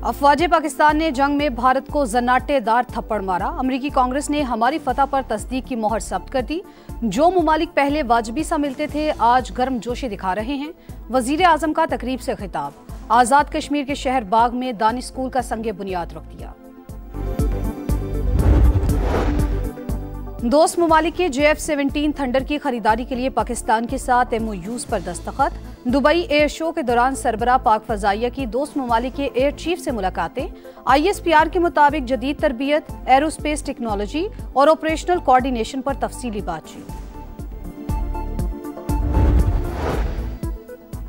अफवाज पाकिस्तान ने जंग में भारत को जन्नाटेदार थप्पड़ मारा। अमरीकी कांग्रेस ने हमारी फतह पर तस्दीक की मोहर जब्त कर दी। जो मुमालिक पहले वाजबी सा मिलते थे आज गर्मजोशी दिखा रहे हैं। वजीर आजम का तकरीब से खिताब। आजाद कश्मीर के शहर बाग में दानिश स्कूल का संगे बुनियाद रख दिया। दोस्त मुमालिक के JF-17 थंडर की खरीदारी के लिए पाकिस्तान के साथ MOUs पर दस्तखत। दुबई एयर शो के दौरान सरबराह पाक फजाइया की दोस्त मुमालिक के एयर चीफ से मुलाकातें। ISPR के मुताबिक जदीद तरबियत, एरोस्पेस टेक्नोलॉजी और ऑपरेशनल कोऑर्डिनेशन पर तफसीली बातचीत।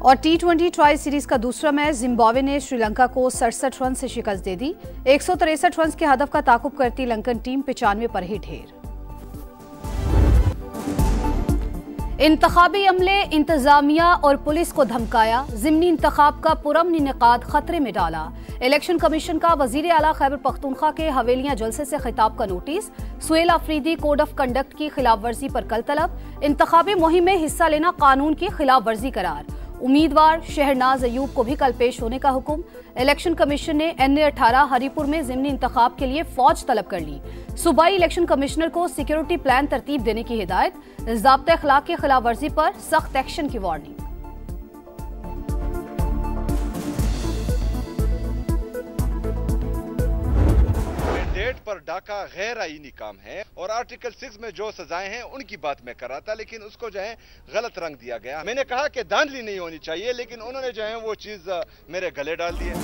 और T20 ट्राई सीरीज का दूसरा मैच जिम्बाब्वे ने श्रीलंका को 67 रन से शिकस्त दे दी। 163 रन के हदफ का ताकुब करती लंकन टीम 95 पर ही ढेर। इंतखाबी अमले, इंतजामिया और पुलिस को धमकाया। ज़िमनी इंतखाब का पुरअमन इनेकाद खतरे में डाला। इलेक्शन कमीशन का वजीर आला खैबर पख्तूनख्वा के हवेलियां जलसे से खिताब का नोटिस। Suhail Afridi code of conduct की खिलाफ वर्जी पर कल तलब। इंतखाबी मुहिम में हिस्सा लेना कानून की खिलाफ वर्जी करार। उम्मीदवार शहरनाज अयूब को भी कल पेश होने का हुक्म। इलेक्शन कमीशन ने NA-18 हरीपुर में ज़िमनी इंतखाब के लिए फौज तलब कर ली। सूबाई इलेक्शन कमिश्नर को सिक्योरिटी प्लान तरतीब देने की हिदायत। ज़ाब्ता अखलाक की खिलाफ वर्जी पर सख्त एक्शन की वार्निंग। मैंडेट पर डाका गैर आईनी काम है और आर्टिकल 6 में जो सजाएं हैं उनकी बात मैं कर रहा था, लेकिन उसको जो है गलत रंग दिया गया। मैंने कहा कि धांधली नहीं होनी चाहिए, लेकिन उन्होंने जो है वो चीज मेरे गले डाल दी है।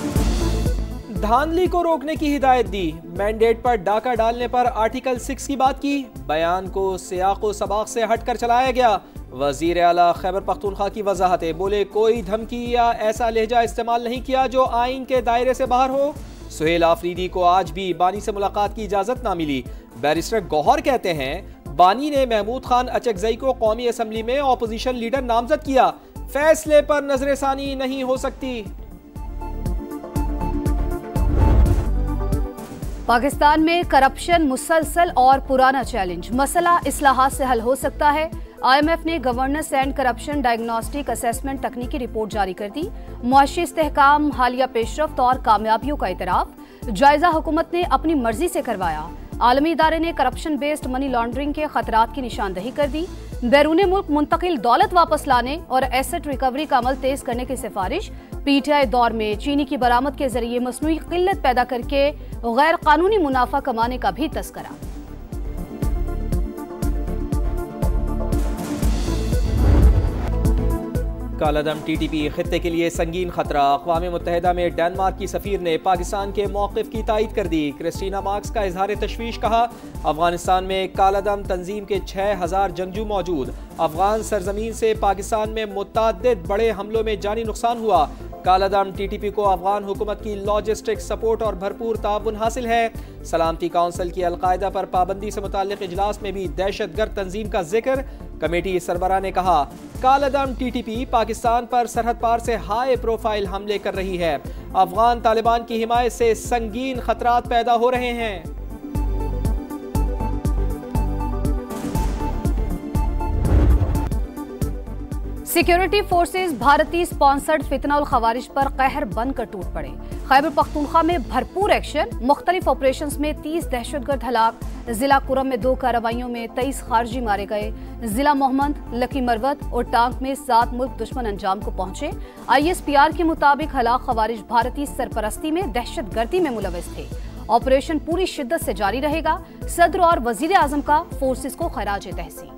धांधली को रोकने की हिदायत दी। मैंडेट पर डाका डालने पर आर्टिकल 6 की बात की। बयान को सियाको सबाक से हटकर चलाया गया। वजीर आला खैबर पख्तूनख्वा की वजाहतें। बोले कोई धमकी या ऐसा लहजा इस्तेमाल नहीं किया जो आइन के दायरे से बाहर हो। सुहेल आफरीदी को आज भी बानी से मुलाकात की इजाजत ना मिली। बैरिस्टर गौहर कहते हैं बानी ने महमूद खान अचकजई को कौमी असम्बली में ऑपोजिशन लीडर नामजद किया। फैसले पर नजरसानी नहीं हो सकती। पाकिस्तान में करप्शन मुसलसल और पुराना चैलेंज। मसला इस्लाहात से हल हो सकता है। IMF ने governance and corruption diagnostic assessment तकनीकी रिपोर्ट जारी कर दी। मुआशी इस्तेहकाम, हालिया पेशरफ्त और कामयाबियों का इतराफ। जायजा हुकूमत ने अपनी मर्जी से करवाया। आलमी इदारे ने करप्शन बेस्ड मनी लॉन्ड्रिंग के खतरात की निशानदही कर दी। बैरून मुल्क मुंतकिल दौलत वापस लाने और एसेट रिकवरी का अमल तेज करने की सिफारिश। PTI दौर में चीनी की बरामद के जरिए मसनूई किल्लत पैदा करके गैर कानूनी मुनाफा कमाने का भी तस्करा। कालादम TTP खित्ते के लिए संगीन खतरा। अक़वाम मुत्तहिदा में डेनमार्क की सफीर ने पाकिस्तान के मौक़िफ़ की तायीद कर दी। क्रिस्टीना मार्क्स का इजहार तशवीश। कहा अफगानिस्तान में कालादम तंजीम के 6000 जंगजू मौजूद। अफगान सरजमीन से पाकिस्तान में मुतअद्दिद बड़े हमलों में जानी नुकसान हुआ। कालादम TTP को अफगान हुकूमत की लॉजिस्टिक सपोर्ट और भरपूर ताउन हासिल है। सलामती काउंसिल की अलकायदा पर पाबंदी से मुताल्लिक़ इजलास में भी दहशतगर्द तंजीम का जिक्र। कमेटी सरबराह ने कहा कालादम TTP पाकिस्तान पर सरहद पार से हाई प्रोफाइल हमले कर रही है। अफगान तालिबान की हिमायत से संगीन खतरात पैदा हो रहे हैं। सिक्योरिटी फोर्सेस भारतीय स्पॉन्सर्ड फितना उल खवारिज पर कहर बनकर टूट पड़े। खैबर पख्तूनख्वा में भरपूर एक्शन। मुख्तलिफ ऑपरेशंस में 30 दहशतगर्द हलाक। जिला कुरम में 2 कार्रवाइयों में 23 खारजी मारे गए। जिला मोहम्मद, लकी मरवत और टांक में 7 मुल्क दुश्मन अंजाम को पहुंचे। ISPR के मुताबिक हलाक खवारिज भारतीय सरपरस्ती में दहशतगर्दी में मुलविस थे। ऑपरेशन पूरी शिद्दत से जारी रहेगा। सदर और वजीर आजम का फोर्सेस को खराज तहसीन।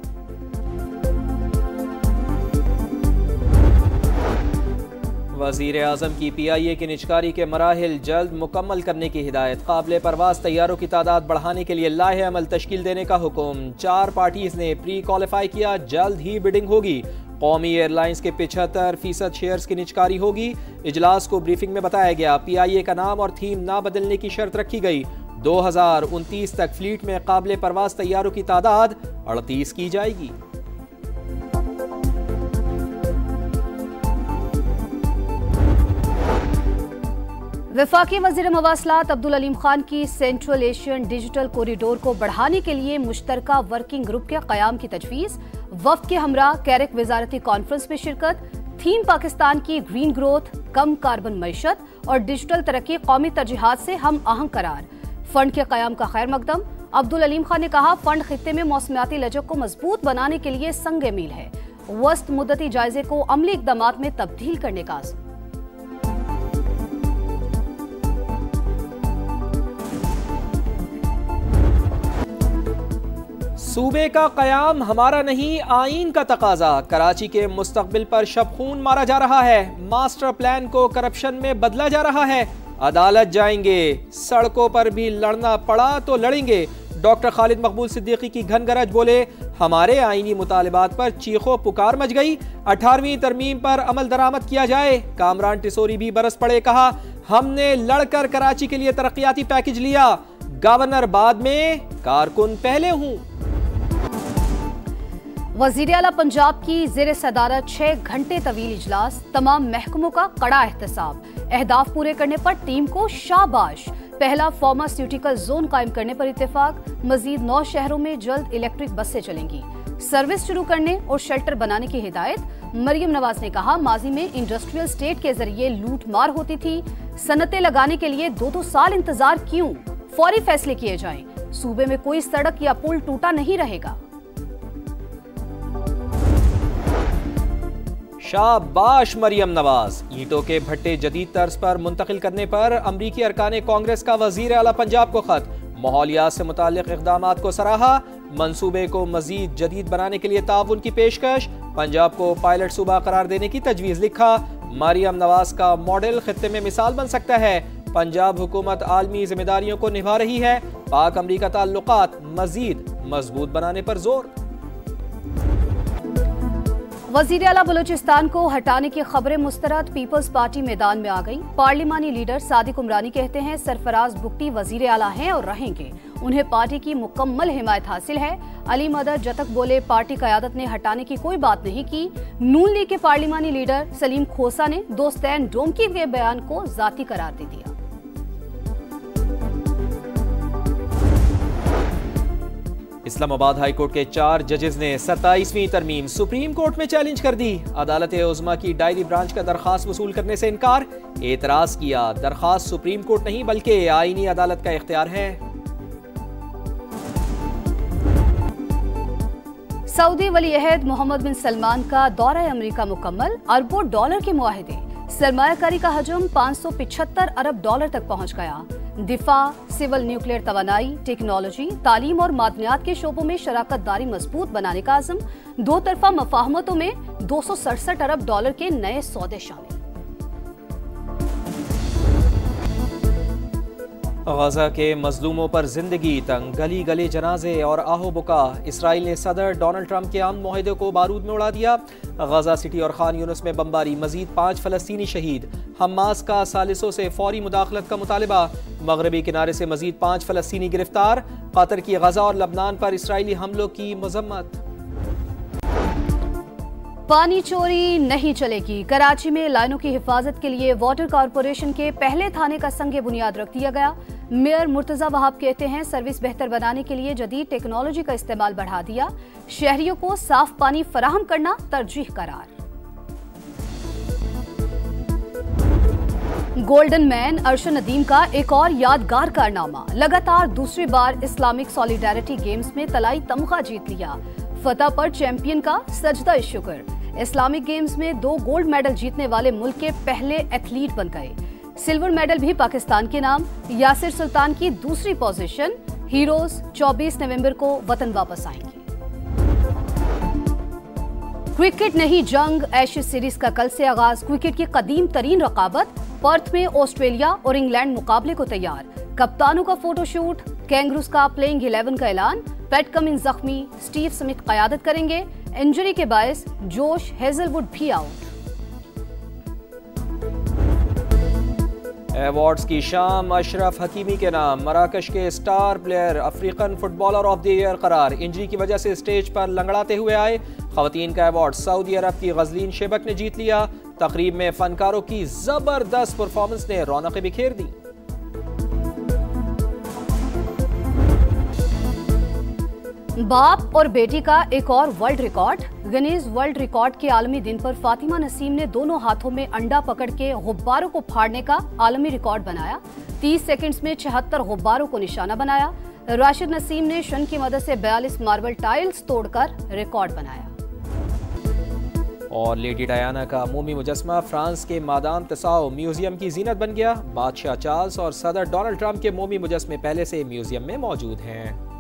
वज़ीर आज़म की PIA की निजकारी के मराहिल जल्द मुकम्मल करने की हिदायत। काबिल परवाज तैयारों की तादाद बढ़ाने के लिए लाहे अमल तश्कील देने का हुक्म। 4 पार्टीज ने प्री क्वालिफाई किया, जल्द ही बिडिंग होगी। कौमी एयरलाइंस के 75% शेयर्स की निजकारी होगी। इजलास को ब्रीफिंग में बताया गया PIA का नाम और थीम ना बदलने की शर्त रखी गई। 2029 तक फ्लीट में काबिल परवाज तैयारों की तादाद 38 की जाएगी। वफाकी वज़ीर मवासलात अब्दुल अलीम खान की सेंट्रल एशियन डिजिटल कॉरिडोर को बढ़ाने के लिए मुश्तरका वर्किंग ग्रुप के क़याम की तजवीज़। वफ़द के हमरा कैरिक वजारती कॉन्फ्रेंस में शिरकत। थीम पाकिस्तान की ग्रीन ग्रोथ, कम कार्बन मईशत और डिजिटल तरक्की कौमी तरजीहात से हम आहंग करार। फंड के कयाम का खैर मकदम। अब्दुल अलीम खान ने कहा, फंड खित्ते में मौसमियाती लचक को मजबूत बनाने के लिए संग मील है। वस्त मुद्दती जायजे को अमली इक़दामात में तब्दील करने का आज़म। सूबे का कयाम हमारा नहीं, आईन का तकाजा। कराची के मुस्तकबिल पर शबखून मारा जा रहा है। मास्टर प्लान को करप्शन में बदला जा रहा है। अदालत जाएंगे, सड़कों पर भी लड़ना पड़ा तो लड़ेंगे। डॉक्टर खालिद मकबूल सिद्दीकी की घनगरज, बोले हमारे आईनी मुतालिबात पर चीखो पुकार मच गई। 18वीं तरमीम पर अमल दरामद किया जाए। कामरान टिसोरी भी बरस पड़े, कहा हमने लड़कर कराची के लिए तरक्याती पैकेज लिया। गवर्नर बाद में, कारकुन पहले हूं। वज़ीर आला पंजाब की ज़ेर सदारत 6 घंटे तवील इजलास, तमाम महकमों का कड़ा एहतसाब। अहदाफ पूरे करने पर टीम को शाबाश। पहला फार्मास्यूटिकल जोन कायम करने पर इत्तेफाक। मजीद 9 शहरों में जल्द इलेक्ट्रिक बसें चलेंगी। सर्विस शुरू करने और शेल्टर बनाने की हिदायत। मरियम नवाज ने कहा, माजी में इंडस्ट्रियल स्टेट के जरिए लूट मार होती थी। सनतें लगाने के लिए 2-2 साल इंतजार क्यों? फौरी फैसले किए जाएं। सूबे में कोई सड़क या पुल टूटा नहीं रहेगा। शाबाश मरियम नवाज। ईंटों के भट्टे जदीद तर्ज पर मुंतकिल करने पर अमरीकी अरकान कांग्रेस का वजीर आला पंजाब को खत। माहौलियात से मुताल्लिक इक़दामात को सराहा। मंसूबे को मजीद जदीद बनाने के लिए ताउन की पेशकश। पंजाब को पायलट सूबा करार देने की तजवीज़। लिखा, मरियम नवाज का मॉडल खित्ते में मिसाल बन सकता है। पंजाब हुकूमत आलमी जिम्मेदारियों को निभा रही है। पाक अमरीका ताल्लुकात मजीद मजबूत बनाने पर जोर। वज़ीर आला बलूचिस्तान को हटाने की खबरें मुस्तरद। पीपल्स पार्टी मैदान में आ गई। पार्लिमानी लीडर सादिक उमरानी कहते हैं, सरफराज बुगटी वज़ीर आला हैं और रहेंगे। उन्हें पार्टी की मुकम्मल हिमायत हासिल है। अली मदद जतक बोले, पार्टी क़यादत ने हटाने की कोई बात नहीं की। नून लीग के पार्लिमानी लीडर सलीम खोसा ने दोस्तैन डोमकी के बयान को जाती करार दे दिया। इस्लामाबाद हाई कोर्ट के 4 जजेस ने 27वीं तरमीम सुप्रीम कोर्ट में चैलेंज कर दी। अदालत उज़्मा की डायरी ब्रांच का दरखास्त वसूल करने से इनकार। एतराज किया, दरखास्त सुप्रीम कोर्ट नहीं बल्कि आईनी अदालत का इख्तियार है। सऊदी वली-ए-अहद मोहम्मद बिन सलमान का दौरा अमेरिका मुकम्मल। अरबों डॉलर के मुआहदे। सरमायाकारी का हजम 575 अरब डॉलर तक पहुंच गया। दिफा, सिविल न्यूक्लियर तवानाई, टेक्नोलॉजी, तालीम और मादनियात के शोबों में शराकत दारी मजबूत बनाने का आज़म। 2 तरफा मफाहमतों में 267 अरब डॉलर के नए सौदे शामिल। गजा के मजलूमों पर जिंदगी तंग, गली गले जनाजे और आहो बुका। इसराइल ने सदर डोनाल्ड ट्रंप के अमन मुआहदे को बारूद में उड़ा दिया। गजा सिटी और खान यूनुस में बमबारी, मजीद 5 फलस्तीनी शहीद। हमास का सालिसों से फौरी मुदाखलत का मुतालिबा। मगरबी किनारे से मजीद 5 फलस्तीनी गिरफ्तार। कतर की गजा और लबनान पर इसराइली हमलों की मजम्मत। पानी चोरी नहीं चलेगी। कराची में लाइनों की हिफाजत के लिए वाटर कॉरपोरेशन के पहले थाने का संग बुनियाद रख दिया गया। मेयर मुर्तजा वहाब कहते हैं, सर्विस बेहतर बनाने के लिए जदीद टेक्नोलॉजी का इस्तेमाल बढ़ा दिया। शहरियों को साफ पानी फराहम करना तरजीह करार। गोल्डन मैन अरशद नदीम का एक और यादगार कारनामा। लगातार दूसरी बार इस्लामिक सॉलिडारिटी गेम्स में तलाई तमगा जीत लिया। फतह पर चैंपियन का सजदा शुक्र। इस्लामिक गेम्स में 2 गोल्ड मेडल जीतने वाले मुल्क के पहले एथलीट बन गए। सिल्वर मेडल भी पाकिस्तान के नाम। यासिर सुल्तान की दूसरी पोजीशन। हीरोज 24 नवंबर को वतन वापस आएंगे। क्रिकेट नहीं जंग, एशेज सीरीज का कल से आगाज। क्रिकेट की कदीम तरीन रकाबत। पर्थ में ऑस्ट्रेलिया और इंग्लैंड मुकाबले को तैयार। कप्तानों का फोटोशूट। कैंगरूज का प्लेइंग 11 का ऐलान। पैट कमिंस जख्मी, स्टीव स्मिथ क़यादत करेंगे। इंजरी के बायस जोश हेजलवुड भी आउट। अवार्ड्स की शाम, अशरफ हकीमी के नाम। मराकश के star player African footballer of the year करार। इंजरी की वजह से स्टेज पर लंगड़ाते हुए आए। खवातीन का अवार्ड सऊदी अरब की गजलीन शेबक ने जीत लिया। तकरीब में फनकारों की जबरदस्त परफॉर्मेंस ने रौनकें बिखेर दी। बाप और बेटी का एक और world record. Guinness world record के आलमी दिन पर फातिमा नसीम ने दोनों हाथों में अंडा पकड़ के गुब्बारों को फाड़ने का आलमी रिकॉर्ड बनाया। 30 सेकंड्स में 76 गुब्बारों को निशाना बनाया। राशिद नसीम ने शन की मदद से 42 मार्बल टाइल्स तोड़कर रिकॉर्ड बनाया। और लेडी डायना का मोमी मुजस्मा फ्रांस के मादाम तसाओ म्यूजियम की जीनत बन गया। बादशाह चार्ल्स और सदर डोनाल्ड ट्रंप के मोमी मुजस्मे पहले से म्यूजियम में मौजूद हैं।